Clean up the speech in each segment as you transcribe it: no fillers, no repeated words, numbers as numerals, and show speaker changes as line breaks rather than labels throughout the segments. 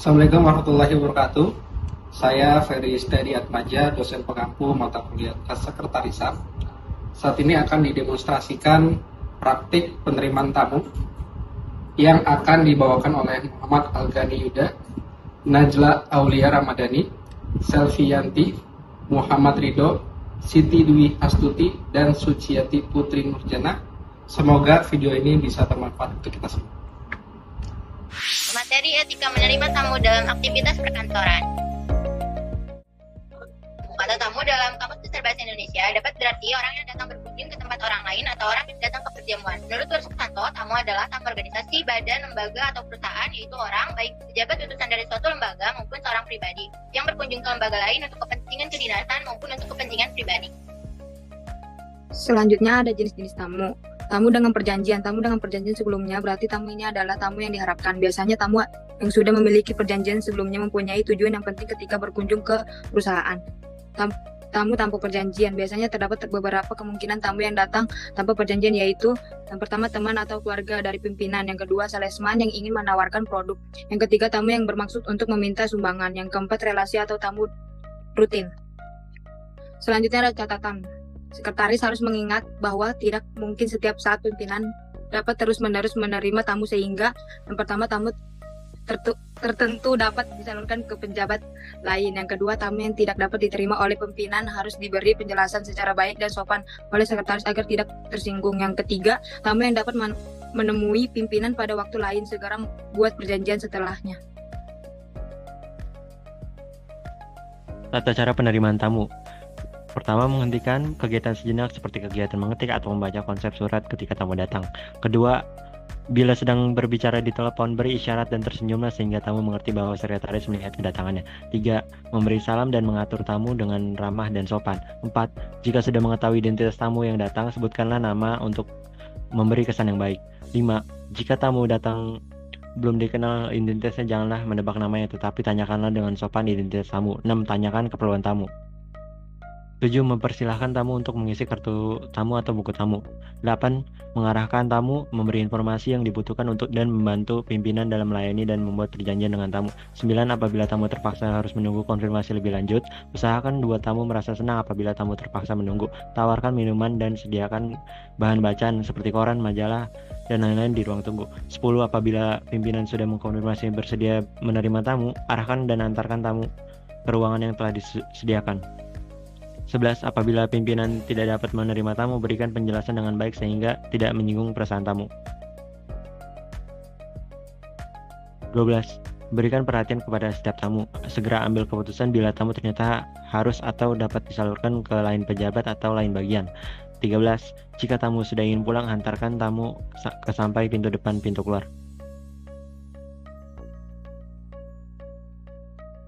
Assalamualaikum warahmatullahi wabarakatuh. Saya Ferry Stedi Atmaja, dosen pengampu mata kuliah kesekretarisan. Saat ini akan didemonstrasikan praktik penerimaan tamu yang akan dibawakan oleh Muhammad Algani Yuda, Najla Aulia Ramadhani, Selviyanti, Muhammad Ridho, Siti Dwi Astuti, dan Suciati Putri Nurjana. Semoga video ini bisa bermanfaat untuk kita semua.
Materi etika menerima tamu dalam aktivitas perkantoran. Kata tamu dalam Kamus Besar Bahasa Indonesia dapat berarti orang yang datang berkunjung ke tempat orang lain atau orang yang datang ke perjamuan. Menurut Susanto, tamu adalah tamu organisasi, badan, lembaga, atau perusahaan, yaitu orang, baik pejabat utusan dari suatu lembaga maupun seorang pribadi, yang berkunjung ke lembaga lain untuk kepentingan kedinasan maupun untuk kepentingan pribadi.
Selanjutnya ada jenis-jenis tamu. Tamu dengan perjanjian sebelumnya berarti tamu ini adalah tamu yang diharapkan. Biasanya tamu yang sudah memiliki perjanjian sebelumnya mempunyai tujuan yang penting ketika berkunjung ke perusahaan. Tamu tanpa perjanjian, biasanya terdapat beberapa kemungkinan tamu yang datang tanpa perjanjian, yaitu yang pertama teman atau keluarga dari pimpinan, yang kedua salesman yang ingin menawarkan produk, yang ketiga tamu yang bermaksud untuk meminta sumbangan, yang keempat relasi atau tamu rutin. Selanjutnya ada catatan. Sekretaris harus mengingat bahwa tidak mungkin setiap saat pimpinan dapat terus-menerus menerima tamu, sehingga yang pertama tamu tertentu dapat disalurkan ke pejabat lain. Yang kedua, tamu yang tidak dapat diterima oleh pimpinan harus diberi penjelasan secara baik dan sopan oleh sekretaris agar tidak tersinggung. Yang ketiga, tamu yang dapat menemui pimpinan pada waktu lain segera buat perjanjian setelahnya.
Tata cara penerimaan tamu. Pertama, menghentikan kegiatan sejenak seperti kegiatan mengetik atau membaca konsep surat ketika tamu datang. Kedua, bila sedang berbicara di telepon, beri isyarat dan tersenyumlah sehingga tamu mengerti bahwa sekretaris melihat kedatangannya. 3. Memberi salam dan mengatur tamu dengan ramah dan sopan. 4. Jika sudah mengetahui identitas tamu yang datang, sebutkanlah nama untuk memberi kesan yang baik. 5. Jika tamu datang belum dikenal identitasnya, janganlah menebak namanya, tetapi tanyakanlah dengan sopan identitas tamu. 6. Tanyakan keperluan tamu. 7. Mempersilahkan tamu untuk mengisi kartu tamu atau buku tamu. 8. Mengarahkan tamu, memberi informasi yang dibutuhkan untuk dan membantu pimpinan dalam melayani dan membuat perjanjian dengan tamu. 9. Apabila tamu terpaksa harus menunggu konfirmasi lebih lanjut, usahakan dua tamu merasa senang apabila tamu terpaksa menunggu. Tawarkan minuman dan sediakan bahan bacaan seperti koran, majalah, dan lain-lain di ruang tunggu. 10. Apabila pimpinan sudah mengkonfirmasi bersedia menerima tamu, arahkan dan antarkan tamu ke ruangan yang telah disediakan. 11. Apabila pimpinan tidak dapat menerima tamu, berikan penjelasan dengan baik sehingga tidak menyinggung perasaan tamu. 12. Berikan perhatian kepada setiap tamu. Segera ambil keputusan bila tamu ternyata harus atau dapat disalurkan ke lain pejabat atau lain bagian. 13. Jika tamu sudah ingin pulang, hantarkan tamu ke sampai pintu depan pintu keluar.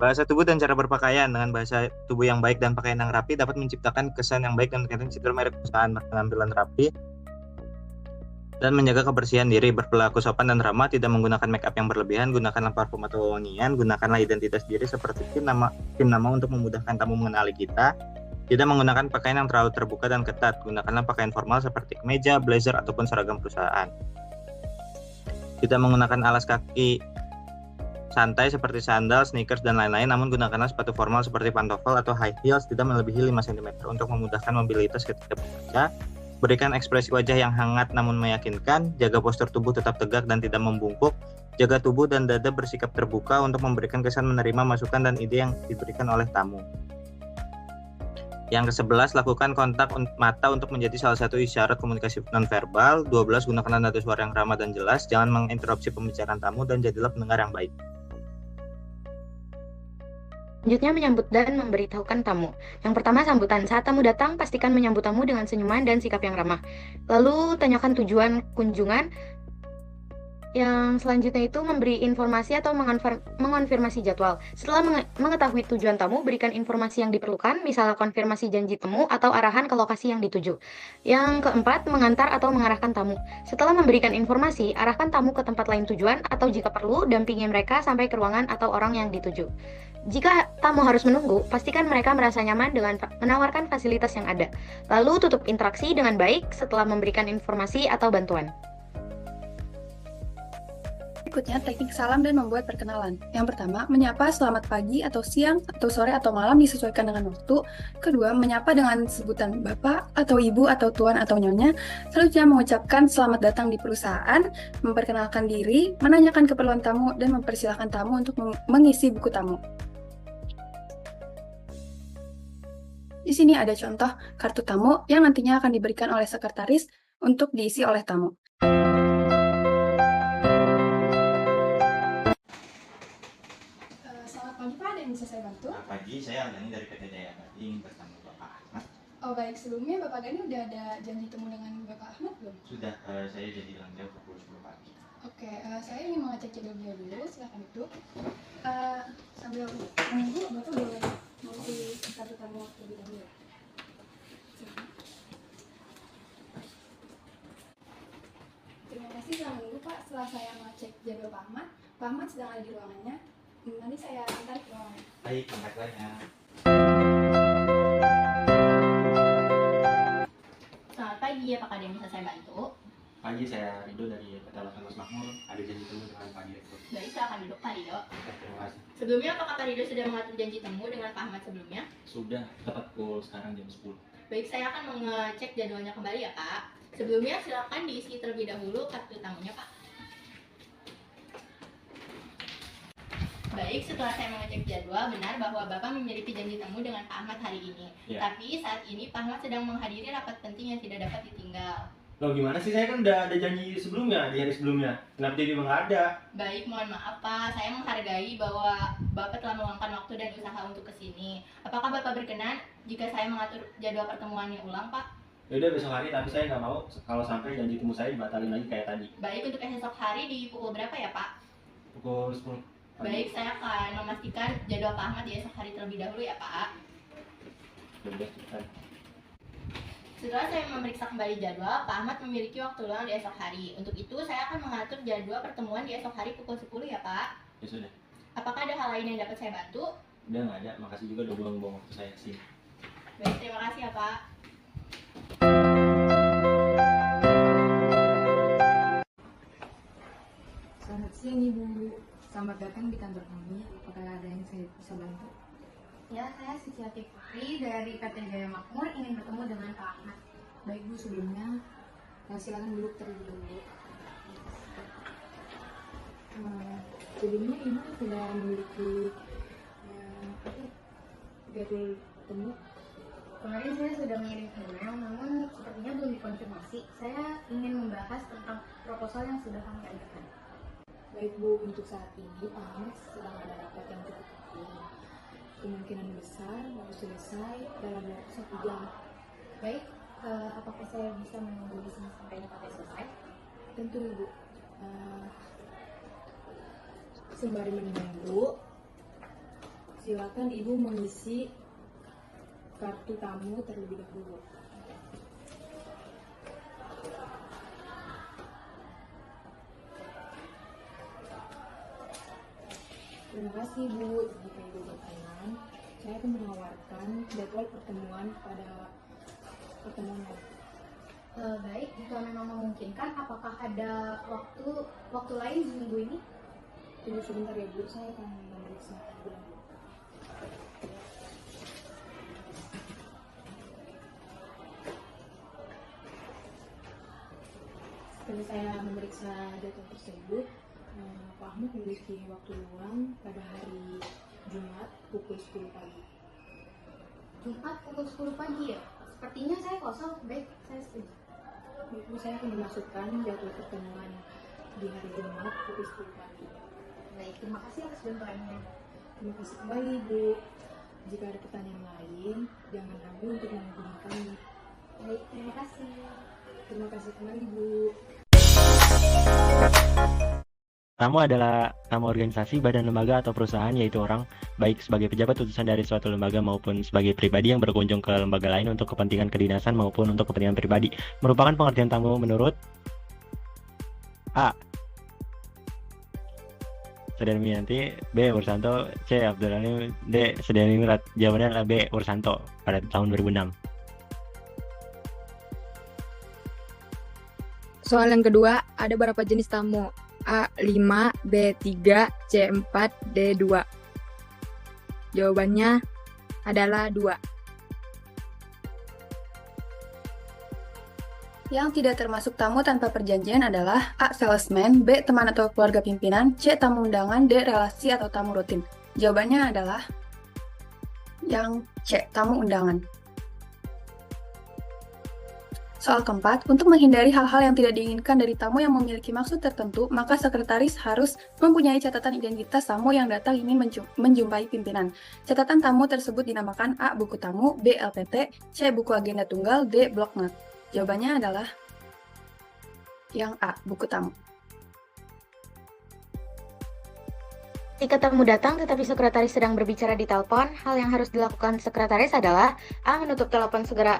Bahasa tubuh dan cara berpakaian. Dengan bahasa tubuh yang baik dan pakaian yang rapi dapat menciptakan kesan yang baik dan meningkatkan citra merek perusahaan. Penampilan rapi dan menjaga kebersihan diri, berperilaku sopan dan ramah, tidak menggunakan make up yang berlebihan, gunakanlah parfum atau wangian, gunakanlah identitas diri seperti tim nama untuk memudahkan tamu mengenali kita. Tidak menggunakan pakaian yang terlalu terbuka dan ketat, gunakanlah pakaian formal seperti kemeja, blazer, ataupun seragam perusahaan. Tidak menggunakan alas kaki santai seperti sandal, sneakers, dan lain-lain, namun gunakanlah sepatu formal seperti pantofel atau high heels tidak melebihi 5 cm untuk memudahkan mobilitas ketika bekerja. Berikan ekspresi wajah yang hangat namun meyakinkan, jaga postur tubuh tetap tegak dan tidak membungkuk, jaga tubuh dan dada bersikap terbuka untuk memberikan kesan menerima masukan dan ide yang diberikan oleh tamu. Yang ke-11, lakukan kontak mata untuk menjadi salah satu isyarat komunikasi nonverbal. 12, gunakanlah nada suara yang ramah dan jelas, jangan menginterupsi pembicaraan tamu dan jadilah pendengar yang baik.
Selanjutnya menyambut dan memberitahukan tamu. Yang pertama, sambutan. Saat tamu datang, pastikan menyambut tamu dengan senyuman dan sikap yang ramah. Lalu tanyakan tujuan kunjungan. Yang selanjutnya itu memberi informasi atau mengonfirmasi jadwal. Setelah mengetahui tujuan tamu, berikan informasi yang diperlukan, misalnya konfirmasi janji temu atau arahan ke lokasi yang dituju. Yang keempat, mengantar atau mengarahkan tamu. Setelah memberikan informasi, arahkan tamu ke tempat lain tujuan atau jika perlu, dampingi mereka sampai ke ruangan atau orang yang dituju. Jika tamu harus menunggu, pastikan mereka merasa nyaman dengan menawarkan fasilitas yang ada. Lalu tutup interaksi dengan baik setelah memberikan informasi atau bantuan.
Berikutnya, teknik salam dan membuat perkenalan. Yang pertama, menyapa selamat pagi atau siang atau sore atau malam disesuaikan dengan waktu. Kedua, menyapa dengan sebutan bapak atau ibu atau tuan atau nyonya. Selanjutnya, mengucapkan selamat datang di perusahaan, memperkenalkan diri, menanyakan keperluan tamu, dan mempersilahkan tamu untuk mengisi buku tamu. Di sini ada contoh kartu tamu yang nantinya akan diberikan oleh sekretaris untuk diisi oleh tamu. Selamat pagi Pak, ada yang bisa saya bantu?
Selamat pagi, saya Aldani dari PT Jaya Abadi ingin bertemu Bapak Ahmad.
Oh baik, sebelumnya Bapak Gani udah ada janji temu dengan Bapak Ahmad belum?
Sudah, saya jadi langganan pukul 10 pagi.
Oke, saya ingin mengecek jadwal beliau dulu, silahkan duduk. Sambil menunggu, Bapak boleh mengisi kartu tamu terlebih dahulu ya? Silakan. Terima kasih telah menunggu Pak. Setelah saya mengecek jadwal Pak Ahmad sedang ada di ruangannya. Nanti saya antar ke ruangannya.
Baik, terima kasih.
Selamat pagi, apakah ada yang bisa saya bantu?
Pagi, saya Rido dari PT Lapangan Makmur. Ada janji temu dengan Pak Direktur.
Baik, silakan duduk Pak Rido.
Terima kasih.
Sebelumnya, apakah Pak Rido sudah mengatur janji temu dengan Pak Ahmad sebelumnya?
Sudah, tepat pukul sekarang jam 10.
Baik, saya akan mengecek jadwalnya kembali ya Pak. Sebelumnya, silakan diisi terlebih dahulu kartu tamunya Pak. Baik, setelah saya mengecek jadwal, benar bahwa Bapak memiliki janji temu dengan Pak Ahmad hari ini.
Ya.
Tapi saat ini Pak Ahmad sedang menghadiri rapat penting yang tidak dapat ditinggal.
Loh gimana sih, saya kan udah ada janji sebelumnya, di hari sebelumnya. Kenapa jadi nggak ada?
Baik, mohon maaf Pak, saya menghargai bahwa Bapak telah meluangkan waktu dan usaha untuk kesini. Apakah Bapak berkenan jika saya mengatur jadwal pertemuannya ulang Pak?
Ya udah besok hari, tapi saya nggak mau kalau sampai janji temu saya dibatalin lagi kayak tadi.
Baik, untuk esok hari di pukul berapa ya Pak?
Pukul 10 pagi.
Baik, saya akan memastikan jadwal Pak Ahmad di esok hari terlebih dahulu ya Pak.
Ya udah, cepetan.
Setelah saya memeriksa kembali jadwal, Pak Ahmad memiliki waktu luang di esok hari. Untuk itu, saya akan mengatur jadwal pertemuan di esok hari pukul 10 ya Pak.
Ya sudah.
Apakah ada hal lain yang dapat saya bantu?
Udah nggak ada, makasih juga udah buang-buang waktu saya kesini.
Baik, terima kasih ya Pak.
Selamat siang Ibu. Selamat datang di kantor kami. Apakah ada yang saya bisa bantu?
Ya, saya Suciati Putri dari PT Jaya Makmur ingin bertemu dengan Pak Ahmad.
Baik Bu, sebelumnya silakan duduk terlebih dahulu. Sebelumnya Ibu sudah memiliki jadwal temu.
Kemarin saya sudah mengirim email, namun sepertinya belum dikonfirmasi. Saya ingin membahas tentang proposal yang sudah kami ajukan.
Baik Bu, untuk saat ini Pak Ahmad sedang ada rapat yang cukup penting. Kemungkinan besar harus selesai dalam waktu 1 jam.
Baik, apakah saya bisa menunggu di sini sampai rapatnya selesai?
Tentu Ibu. Sembari menunggu, silakan Ibu mengisi kartu tamu terlebih dahulu. Terima kasih Bu. Jika Ibu berkenan, saya akan menawarkan jadwal pertemuan pada pertemuan lain.
Baik, jika memang memungkinkan, apakah ada waktu lain di minggu ini?
Tunggu sebentar ya Bu, saya akan memeriksa dulu. Setelah saya memeriksa jadwal tersebut, Pak Ahmad memiliki waktu luang pada hari Jumat pukul 10 pagi.
Jumat pukul 10 pagi ya? Sepertinya saya kosong. Baik, saya setuju.
Baik Bu, saya akan memasukkan jadwal pertemuan di hari Jumat pukul 10 pagi.
Baik, terima kasih atas bantuannya.
Terima kasih kembali Bu. Jika ada pertanyaan lain, jangan ragu untuk menghubungi kami.
Baik, terima kasih.
Terima kasih kembali Bu.
Tamu adalah tamu organisasi, badan, lembaga, atau perusahaan, yaitu orang, baik sebagai pejabat utusan dari suatu lembaga maupun sebagai pribadi yang berkunjung ke lembaga lain untuk kepentingan kedinasan maupun untuk kepentingan pribadi. Merupakan pengertian tamu menurut A. Sedian Mianti, B. Ursanto, C. Abdul Halim, D. Sedian Mirat. Jawabannya adalah B. Ursanto pada tahun 2006.
Soal yang kedua, ada berapa jenis tamu? A 5, B 3, C 4, D 2. Jawabannya adalah 2.
Yang tidak termasuk tamu tanpa perjanjian adalah A. Salesman, B. Teman atau keluarga pimpinan, C. Tamu undangan, D. Relasi atau tamu rutin. Jawabannya adalah yang C. Tamu undangan. Soal keempat, untuk menghindari hal-hal yang tidak diinginkan dari tamu yang memiliki maksud tertentu, maka sekretaris harus mempunyai catatan identitas tamu yang datang ingin menjumpai pimpinan. Catatan tamu tersebut dinamakan A. Buku tamu, B. LPT, C. Buku agenda tunggal, D. Bloknot. Jawabannya adalah yang A. Buku tamu.
Jika tamu datang tetapi sekretaris sedang berbicara di telepon, hal yang harus dilakukan sekretaris adalah A. Menutup telepon segera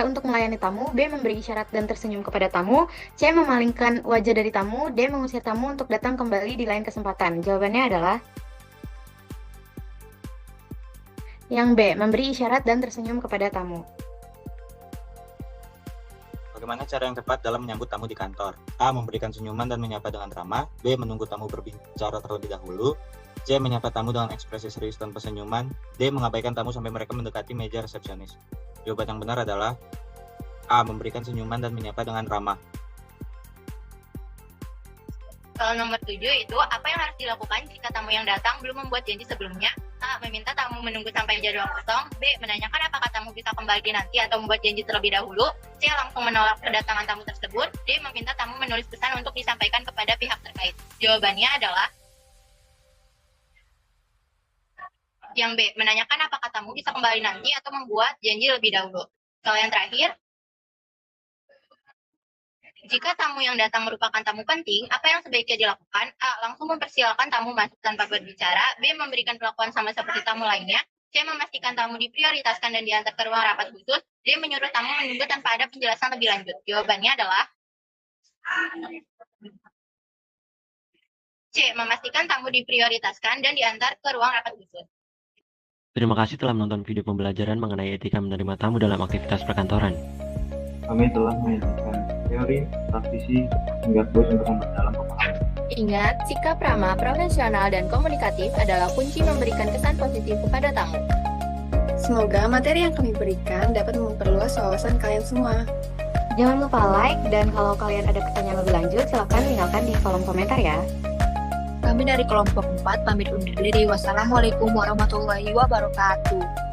untuk melayani tamu, B. Memberi isyarat dan tersenyum kepada tamu, C. Memalingkan wajah dari tamu, D. Mengusir tamu untuk datang kembali di lain kesempatan. Jawabannya adalah yang B. Memberi isyarat dan tersenyum kepada tamu.
Bagaimana cara yang tepat dalam menyambut tamu di kantor? A. Memberikan senyuman dan menyapa dengan ramah, B. Menunggu tamu berbicara terlebih dahulu, C. Menyapa tamu dengan ekspresi serius tanpa senyuman, D. Mengabaikan tamu sampai mereka mendekati meja resepsionis. Jawaban yang benar adalah A. Memberikan senyuman dan menyapa dengan ramah.
Soal nomor 7 itu, apa yang harus dilakukan jika tamu yang datang belum membuat janji sebelumnya? A. Meminta tamu menunggu sampai jadwal kosong, B. Menanyakan apakah tamu bisa kembali nanti atau membuat janji terlebih dahulu, C. Langsung menolak kedatangan tamu tersebut, D. Meminta tamu menulis pesan untuk disampaikan kepada pihak terkait. Jawabannya adalah yang B. Menanyakan apakah tamu bisa kembali nanti atau membuat janji lebih dahulu. Soal yang terakhir, jika tamu yang datang merupakan tamu penting, apa yang sebaiknya dilakukan? A. Langsung mempersilakan tamu masuk tanpa berbicara, B. Memberikan perlakuan sama seperti tamu lainnya, C. Memastikan tamu diprioritaskan dan diantar ke ruang rapat khusus, D. Menyuruh tamu menunggu tanpa ada penjelasan lebih lanjut. Jawabannya adalah C. Memastikan tamu diprioritaskan dan diantar ke ruang rapat khusus.
Terima kasih telah menonton video pembelajaran mengenai etika menerima tamu dalam aktivitas perkantoran.
Kami telah menyajikan teori, praktisi, hingga kuis untuk memperdalam pemahaman.
Ingat, sikap ramah, profesional, dan komunikatif adalah kunci memberikan kesan positif kepada tamu.
Semoga materi yang kami berikan dapat memperluas wawasan kalian semua.
Jangan lupa like, dan kalau kalian ada pertanyaan lebih lanjut, silakan tinggalkan di kolom komentar ya.
Kami dari kelompok 4 pamit undur diri. Wassalamualaikum warahmatullahi wabarakatuh.